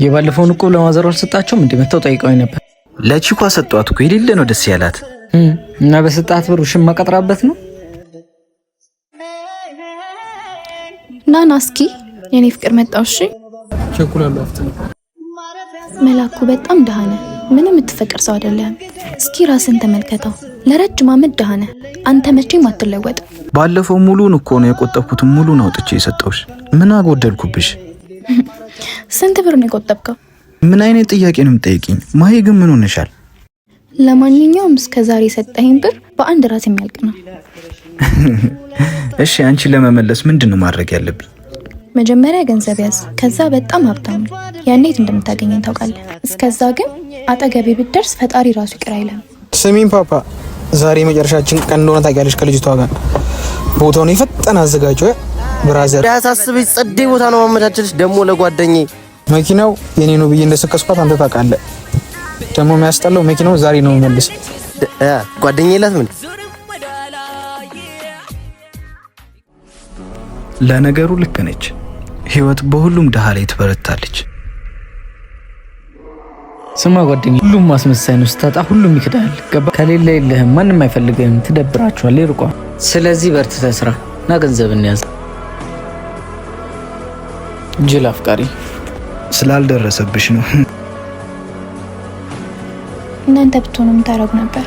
የባለፈውን እኮ ለማዘር አልሰጣቸውም እንዴ? መተው ጠይቀውኝ ነበር። ለቺኳ ሰጧት እኮ የሌለ ነው ደስ ያላት እና በሰጣት ብር ውሽማ ቀጥራበት ነው። ናና እስኪ የኔ ፍቅር መጣው። እሺ ቸኩላለሁ። አፍጥነ መላኩ በጣም ደሃ ነህ። ምንም የምትፈቅር ሰው አይደለም። እስኪ ራስን ተመልከተው። ለረጅም ዓመት ደሃ ነህ። አንተ መቼም አትለወጥ። ባለፈው ሙሉን እኮ ነው የቆጠብኩት። ሙሉን አውጥቼ የሰጠውሽ ምን አጎደልኩብሽ? ስንት ብር ነው የቆጠብከው? ምን አይነት ጥያቄ ነው የምጠይቂኝ? ማሂ ግን ምን ሆነሻል? ለማንኛውም እስከዛሬ የሰጠኸኝ ብር በአንድ ራስ የሚያልቅ ነው። እሺ አንቺ ለመመለስ ምንድነው ማድረግ ያለብኝ? መጀመሪያ ገንዘብ ያዝ፣ ከዛ በጣም ሀብታም ያኔት እንደምታገኘኝ ታውቃለህ። እስከዛ ግን አጠገቤ ብትደርስ ፈጣሪ ራሱ ይቅር አይልም። ስሚኝ ፓፓ፣ ዛሬ መጨረሻችን ቀን እንደሆነ ታውቂያለሽ። ከልጅቷ ጋር ቦታውን ይፈጠን አዘጋጀው ብራዘር። ያሳስብሽ ጸዴ ቦታ ነው ማመቻቸልሽ። ደግሞ ለጓደኛዬ መኪናው የኔ ነው ብዬ እንደሰከስኳት አንተ ታውቃለህ። ደግሞ የሚያስጠላው መኪናው ዛሬ ነው የሚመልስ። ጓደኛዬ ላት ምን ለነገሩ ልክ ነች። ህይወት በሁሉም ደሃ ላይ ትበረታለች። ስማ ጓደኛዬ፣ ሁሉም ማስመሳይ ነው። ስታጣ ሁሉም ይክዳል። ገባ? ከሌለ የለህም፣ ማንም አይፈልግህም፣ ትደብራቸዋል፣ ይርቋል። ስለዚህ በርትተህ ስራ እና ገንዘብ እንያዝ። ጅል አፍቃሪ ስላልደረሰብሽ ነው። እናንተ ብትሆኑ ምን ታረጉ ነበር?